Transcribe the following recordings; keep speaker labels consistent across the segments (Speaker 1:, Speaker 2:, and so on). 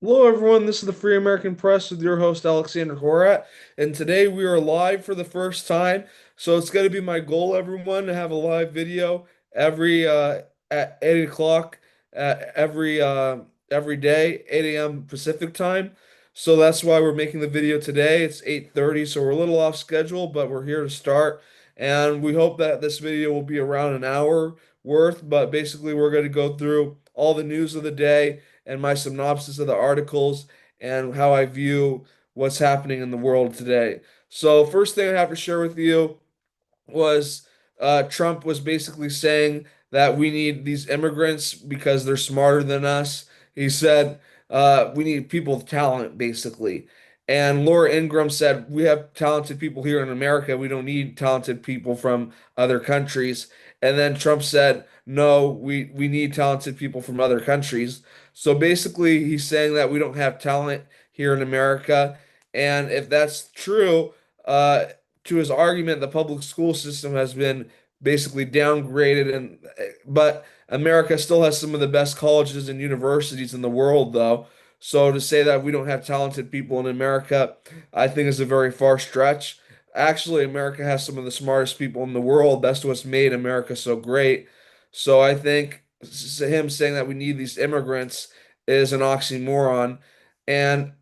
Speaker 1: Hello, everyone. This is the Free American Press with your host, Alexander Horat. And today we are live for the first time. So it's going to be my goal, everyone, to have a live video every at 8 o'clock every day, 8 a.m. Pacific time. So that's why we're making the video today. It's 8:30, so we're a little off schedule, but we're here to start. And we hope that this video will be around an hour worth. But basically, we're going to go through all the news of the day and my synopsis of the articles and how I view what's happening in the world today. So, first thing I have to share with you was Trump was basically saying that we need these immigrants because they're smarter than us. He said we need people with talent, basically. And Laura Ingraham said, we have talented people here in America. We don't need talented people from other countries. And then Trump said, no, we need talented people from other countries. So basically, he's saying that we don't have talent here in America. And if that's true, to his argument, the public school system has been basically downgraded, and but America still has some of the best colleges and universities in the world, though. So to say that we don't have talented people in America, I think is a very far stretch. Actually, America has some of the smartest people in the world. That's what's made America so great. So I think him saying that we need these immigrants is an oxymoron. And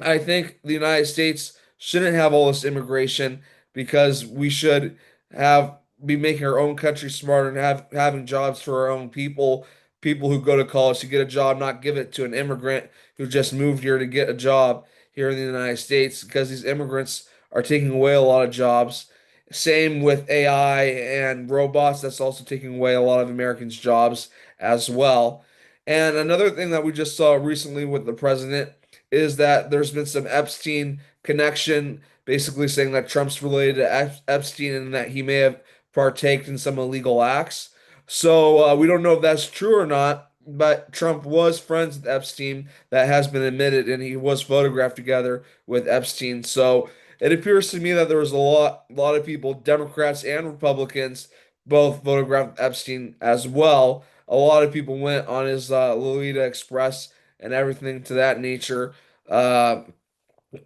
Speaker 1: I think the United States shouldn't have all this immigration because we should have be making our own country smarter and having jobs for our own people, people who go to college to get a job, not give it to an immigrant who just moved here to get a job here in the United States because these immigrants are taking away a lot of jobs. Same with AI and robots, that's also taking away a lot of Americans' jobs as well. And another thing that we just saw recently with the president is that there's been some Epstein connection, basically saying that Trump's related to Epstein and that he may have partaked in some illegal acts. So we don't know if that's true or not, but Trump was friends with Epstein. That has been admitted, and he was photographed together with Epstein. So it appears to me that there was a lot of people, Democrats and Republicans, both photographed Epstein as well. A lot of people went on his Lolita Express and everything to that nature. Uh,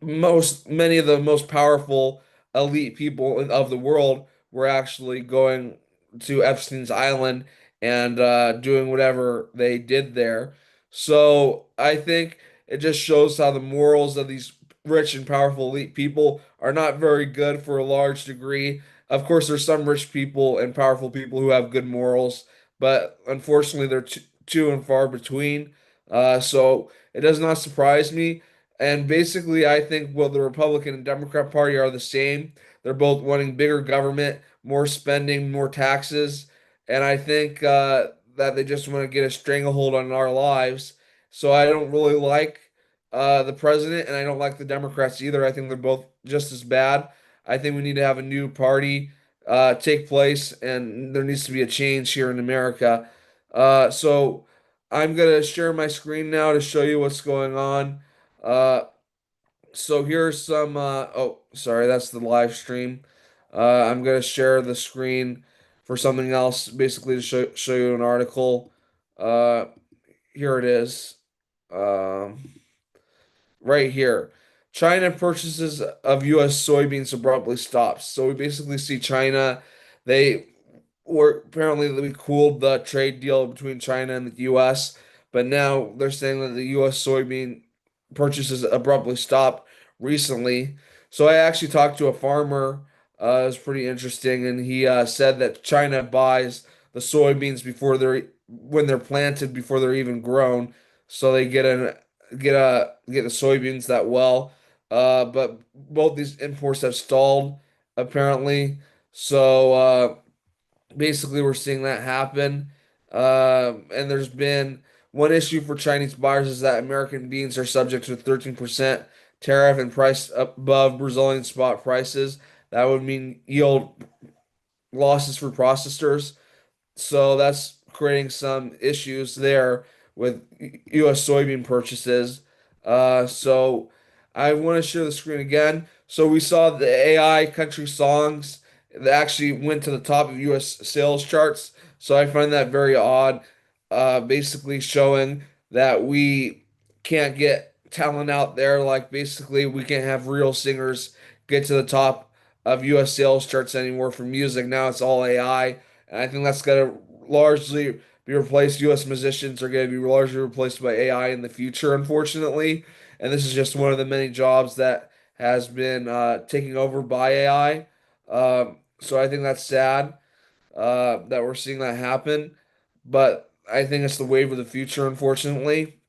Speaker 1: many of the most powerful elite people of the world were actually going to Epstein's Island and doing whatever they did there. So I think it just shows how the morals of these rich and powerful elite people are not very good for a large degree. Of course, there's some rich people and powerful people who have good morals, but unfortunately, they're few and far between. So it does not surprise me. And basically, I think, well, the Republican and Democrat Party are the same. They're both wanting bigger government, more spending, more taxes. And I think that they just want to get a stranglehold on our lives. So I don't really like the president, and I don't like the Democrats either. I think they're both just as bad. I think we need to have a new party take place, and there needs to be a change here in America. So I'm going to share my screen now to show you what's going on. Uh, so here's some, oh, sorry, that's the live stream. I'm gonna share the screen for something else, basically to show you an article. Uh, Here it is. Um, right here. China purchases of U.S. soybeans abruptly stops. So we basically see China, they were apparently we cooled the trade deal between China and the U.S., but now they're saying that the U.S. soybean purchases abruptly stopped recently. So I actually talked to a farmer. It was pretty interesting, and he said that China buys the soybeans before they're when they're planted, before they're even grown, so they get the soybeans that well. But both these imports have stalled apparently. So basically, we're seeing that happen. And there's been one issue for Chinese buyers is that American beans are subject to a 13% tariff and price above Brazilian spot prices. That would mean yield losses for processors. So that's creating some issues there with U.S. soybean purchases. So I want to share the screen again. So we saw the AI country songs that actually went to the top of U.S. sales charts. So I find that very odd. Basically showing that we can't get talent out there. Like basically, we can't have real singers get to the top of U.S. sales charts anymore for music. Now it's all AI, and I think that's gonna largely be replaced. U.S. musicians are going to be largely replaced by AI in the future, unfortunately. And this is just one of the many jobs that has been taken over by AI. So I think that's sad that we're seeing that happen. But I think it's the wave of the future, unfortunately.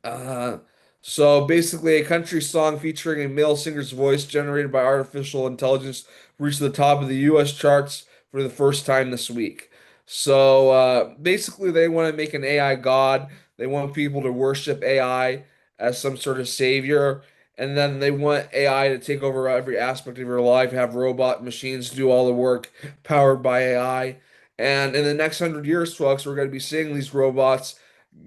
Speaker 1: Uh, so basically, a country song featuring a male singer's voice generated by artificial intelligence reached the top of the U.S. charts for the first time this week. So basically, they want to make an AI god. They want people to worship AI as some sort of savior. And then they want AI to take over every aspect of your life, have robot machines do all the work powered by AI. And in the next 100 years, folks, we're going to be seeing these robots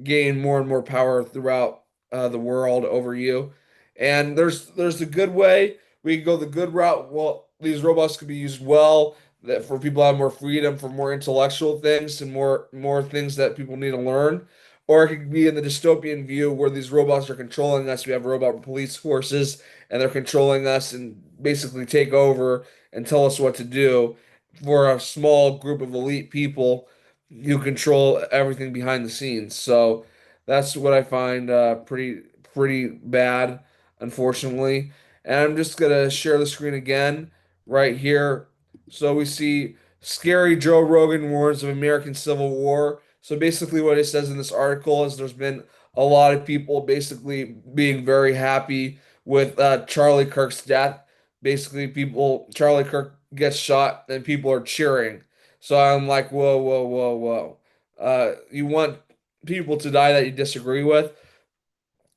Speaker 1: gain more and more power throughout the world over you. And there's the good way. We can go the good route. Well, these robots could be used well that for people to have more freedom for more intellectual things and more things that people need to learn. Or it could be in the dystopian view where these robots are controlling us. We have robot police forces and they're controlling us and basically take over and tell us what to do for a small group of elite people who control everything behind the scenes. So that's what I find pretty bad, unfortunately. And I'm just gonna share the screen again right here. So we see scary Joe Rogan warns of American Civil War. So basically, what it says in this article is there's been a lot of people basically being very happy with Charlie Kirk's death. Basically, Charlie Kirk gets shot and people are cheering. So I'm like, whoa, whoa, whoa, whoa. You want people to die that you disagree with.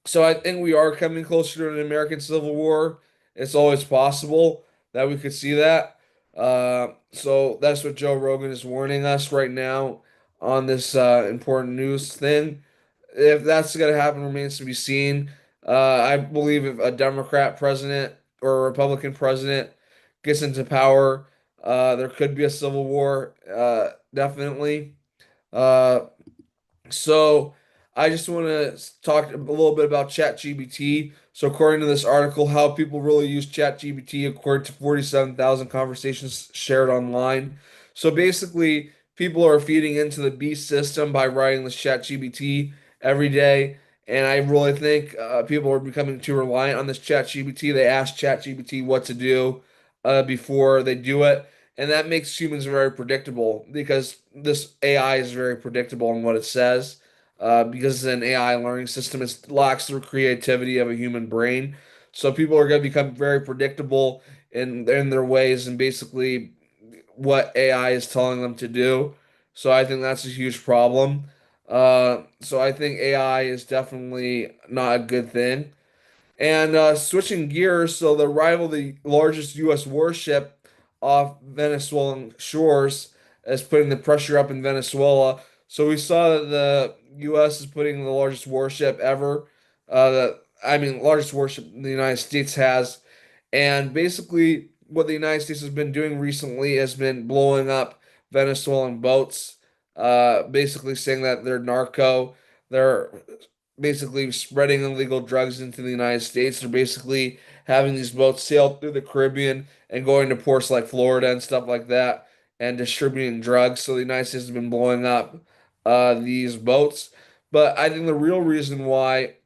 Speaker 1: So I think we are coming closer to an American Civil War. It's always possible that we could see that. So that's what Joe Rogan is warning us right now on this important news thing. If that's going to happen remains to be seen. I believe if a Democrat president or a Republican president gets into power, there could be a civil war, definitely. Uh, so I just want to talk a little bit about ChatGPT. So according to this article, how people really use ChatGPT according to 47,000 conversations shared online. So basically, people are feeding into the beast system by writing this ChatGPT every day. And I really think people are becoming too reliant on this ChatGPT. They ask ChatGPT what to do before they do it. And that makes humans very predictable because this AI is very predictable in what it says. Because it's an AI learning system, it lacks the creativity of a human brain. So people are going to become very predictable in their ways and basically what AI is telling them to do. So I think that's a huge problem. So I think AI is definitely not a good thing. And switching gears, so the arrival of the largest U.S. warship off Venezuelan shores is putting the pressure up in Venezuela. So we saw that the U.S. is putting the largest warship ever. Largest warship the United States has. And basically, what the United States has been doing recently has been blowing up Venezuelan boats, basically saying that they're narco. They're basically spreading illegal drugs into the United States. They're basically having these boats sail through the Caribbean and going to ports like Florida and stuff like that and distributing drugs. So the United States has been blowing up these boats. But I think the real reason why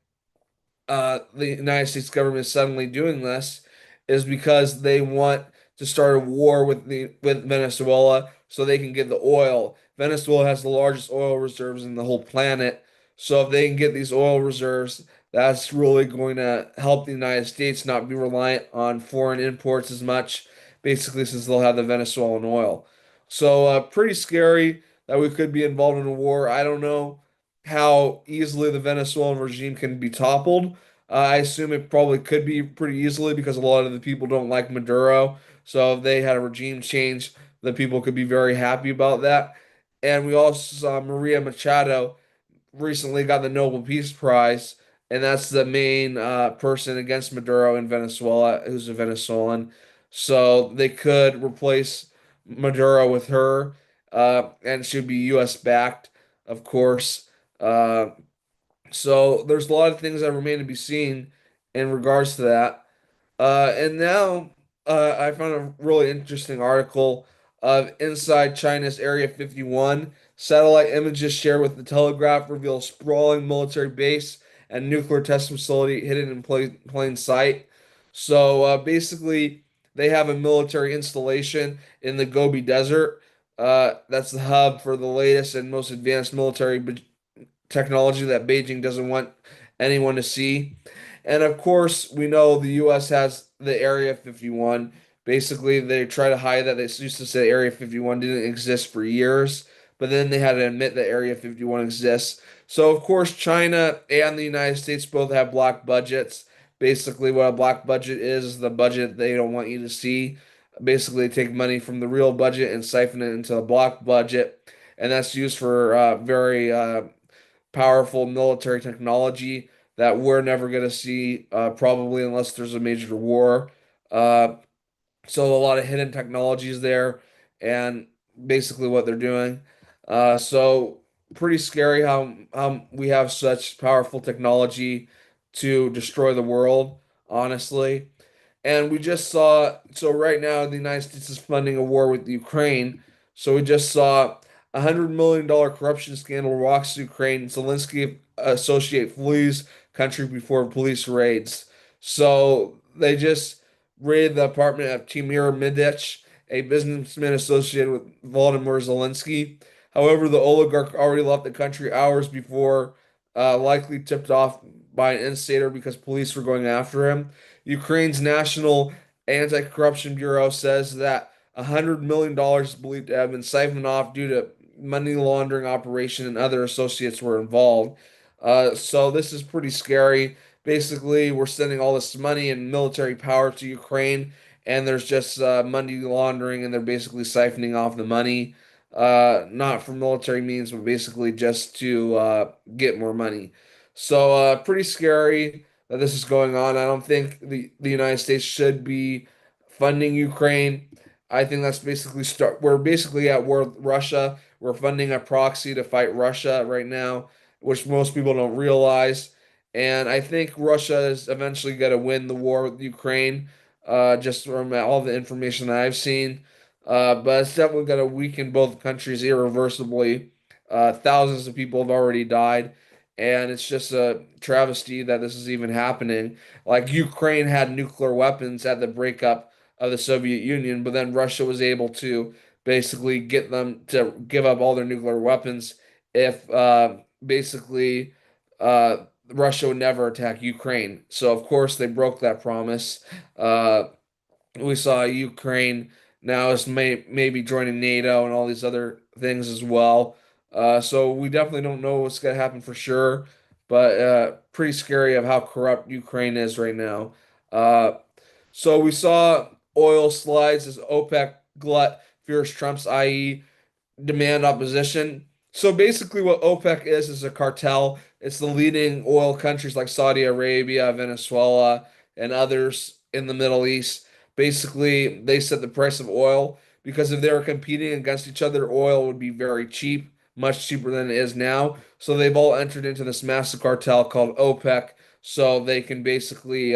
Speaker 1: the United States government is suddenly doing this is because they want to start a war with Venezuela so they can get the oil. Venezuela has the largest oil reserves in the whole planet. So if they can get these oil reserves, that's really going to help the United States not be reliant on foreign imports as much, basically since they'll have the Venezuelan oil. So pretty scary that we could be involved in a war. I don't know how easily the Venezuelan regime can be toppled. I assume it probably could be pretty easily because a lot of the people don't like Maduro. So if they had a regime change, the people could be very happy about that. And we also saw Maria Machado recently got the Nobel Peace Prize, and that's the main person against Maduro in Venezuela, who's a Venezuelan. So they could replace Maduro with her, and should be U.S. backed, of course. Uh, So there's a lot of things that remain to be seen in regards to that. And now I found a really interesting article of inside China's Area 51. Satellite images shared with the Telegraph reveal sprawling military base and nuclear test facility hidden in plain sight. So basically, they have a military installation in the Gobi Desert. That's the hub for the latest and most advanced military technology that Beijing doesn't want anyone to see. And of course, we know the US has the Area 51. Basically, they try to hide that. They used to say Area 51 didn't exist for years, but then they had to admit that Area 51 exists. So, of course, China and the United States both have black budgets. Basically, what a black budget is the budget they don't want you to see. Basically, they take money from the real budget and siphon it into a black budget, and that's used for very powerful military technology that we're never going to see, probably unless there's a major war. Uh, so a lot of hidden technologies there, and basically what they're doing. So pretty scary how we have such powerful technology to destroy the world, honestly. And we just saw, so right now the United States is funding a war with Ukraine. So we just saw $100 million corruption scandal rocks Ukraine. Zelensky associate flees country before police raids. So they just raided the apartment of Timur Medic, a businessman associated with Volodymyr Zelensky. However, the oligarch already left the country hours before, likely tipped off by an insider because police were going after him. Ukraine's National Anti-Corruption Bureau says that $100 million is believed to have been siphoned off due to money laundering operation and other associates were involved. So this is pretty scary. Basically, we're sending all this money and military power to Ukraine, and there's just money laundering, and they're basically siphoning off the money, not for military means, but basically just to get more money. So pretty scary that this is going on. I don't think the United States should be funding Ukraine. I think that's basically we're basically at war with Russia. We're funding a proxy to fight Russia right now, which most people don't realize. And I think Russia is eventually going to win the war with Ukraine, just from all the information that I've seen. But it's definitely going to weaken both countries irreversibly. Thousands of people have already died, and it's just a travesty that this is even happening. Like Ukraine had nuclear weapons at the breakup of the Soviet Union, but then Russia was able to basically get them to give up all their nuclear weapons if basically uh, Russia would never attack Ukraine. So of course they broke that promise. Uh, we saw Ukraine now is maybe joining NATO and all these other things as well. So we definitely don't know what's going to happen for sure, but pretty scary of how corrupt Ukraine is right now. Uh, so we saw oil slides as OPEC glut fears Trump's IE demand opposition. So basically, what OPEC is a cartel. It's the leading oil countries like Saudi Arabia, Venezuela, and others in the Middle East. Basically, they set the price of oil because if they were competing against each other, oil would be very cheap, much cheaper than it is now. So they've all entered into this massive cartel called OPEC, so they can basically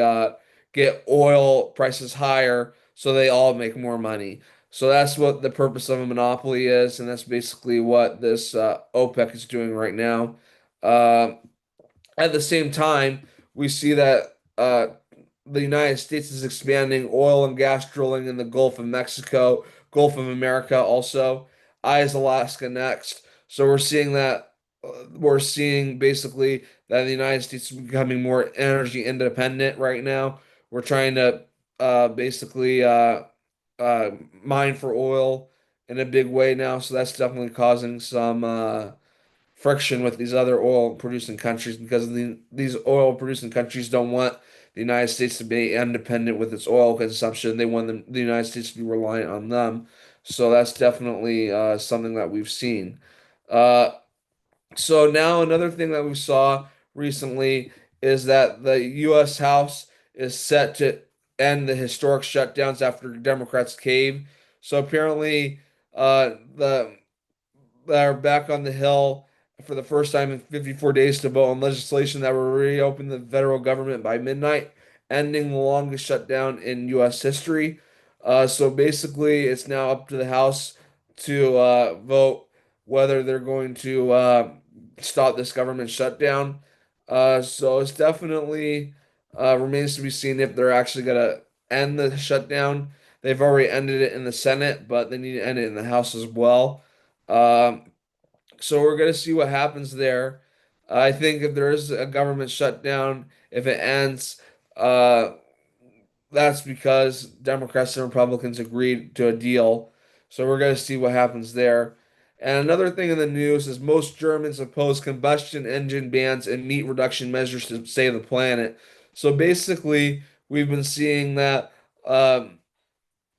Speaker 1: get oil prices higher, so they all make more money. So that's what the purpose of a monopoly is, and that's basically what this OPEC is doing right now. Uh, at the same time, we see that the United States is expanding oil and gas drilling in the Gulf of Mexico, Gulf of America also, eyes Alaska next. So we're seeing that we're seeing basically that the United States is becoming more energy independent right now. We're trying to basically mine for oil in a big way now, so that's definitely causing some friction with these other oil producing countries because these oil producing countries don't want the United States to be independent with its oil consumption. They want the United States to be reliant on them. So that's definitely something that we've seen. Uh, so now another thing that we saw recently is that the U.S. House is set to end the historic shutdowns after Democrats cave. So apparently, the they're back on the Hill for the first time in 54 days to vote on legislation that will reopen the federal government by midnight, ending the longest shutdown in U.S. history. So basically, it's now up to the House to vote whether they're going to stop this government shutdown. So it's definitely remains to be seen if they're actually going to end the shutdown. They've already ended it in the Senate, but they need to end it in the House as well. Um, so we're going to see what happens there. I think if there is a government shutdown, if it ends, uh, that's because Democrats and Republicans agreed to a deal. So we're going to see what happens there. And another thing in the news is most Germans oppose combustion engine bans and meat reduction measures to save the planet. So basically, we've been seeing that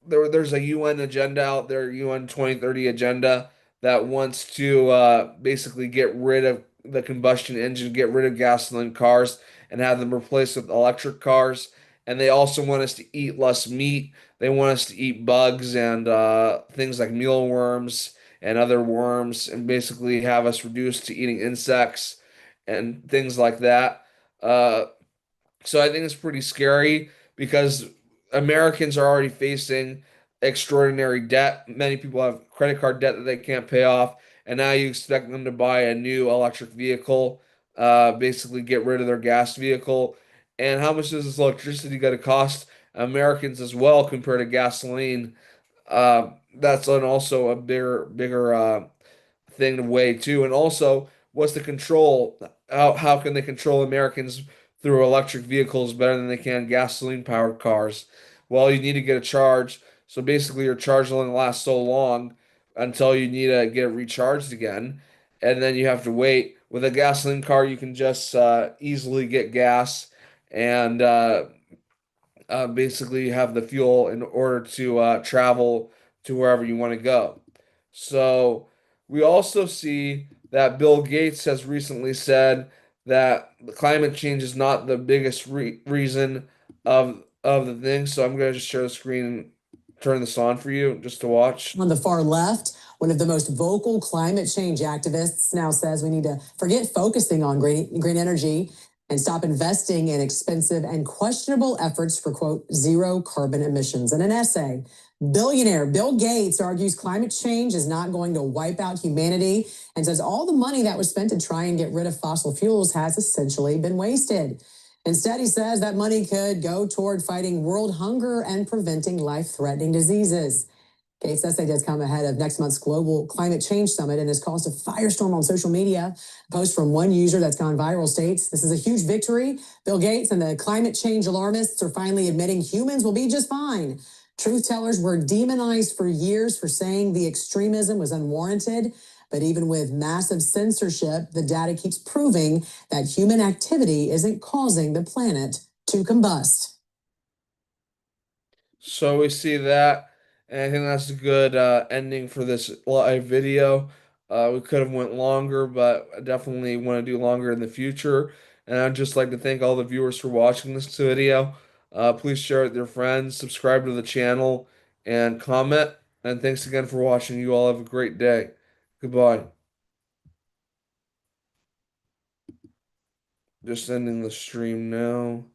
Speaker 1: there's a UN agenda out there, UN 2030 agenda that wants to basically get rid of the combustion engine, get rid of gasoline cars, and have them replaced with electric cars. And they also want us to eat less meat. They want us to eat bugs and things like mealworms and other worms, and basically have us reduced to eating insects and things like that. Uh, so I think it's pretty scary because Americans are already facing extraordinary debt. Many people have credit card debt that they can't pay off, and now you expect them to buy a new electric vehicle, basically get rid of their gas vehicle. And how much is this electricity going to cost Americans as well compared to gasoline? That's also a bigger thing to weigh too. And also, what's the control? How can they control Americans through electric vehicles better than they can gasoline powered cars? Well, you need to get a charge. So basically, your charge only lasts so long until you need to get it recharged again. And then you have to wait. With a gasoline car, you can just easily get gas and basically have the fuel in order to travel to wherever you want to go. So we also see that Bill Gates has recently said that climate change is not the biggest reason of the thing. So I'm going to just share the screen and turn this on for you just to watch.
Speaker 2: On the far left, one of the most vocal climate change activists now says we need to forget focusing on green energy and stop investing in expensive and questionable efforts for, quote, zero carbon emissions. In an essay, billionaire Bill Gates argues climate change is not going to wipe out humanity and says all the money that was spent to try and get rid of fossil fuels has essentially been wasted. Instead, he says that money could go toward fighting world hunger and preventing life-threatening diseases. Gates' essay does come ahead of next month's Global Climate Change Summit and has caused a firestorm on social media. A post from one user that's gone viral states, "This is a huge victory. Bill Gates and the climate change alarmists are finally admitting humans will be just fine. Truth tellers were demonized for years for saying the extremism was unwarranted. But even with massive censorship, the data keeps proving that human activity isn't causing the planet to combust."
Speaker 1: So we see that, and I think that's a good ending for this live video. We could have went longer, but I definitely want to do longer in the future. And I'd just like to thank all the viewers for watching this video. Please share it with your friends, subscribe to the channel, and comment. And thanks again for watching. You all have a great day. Goodbye. Just ending the stream now.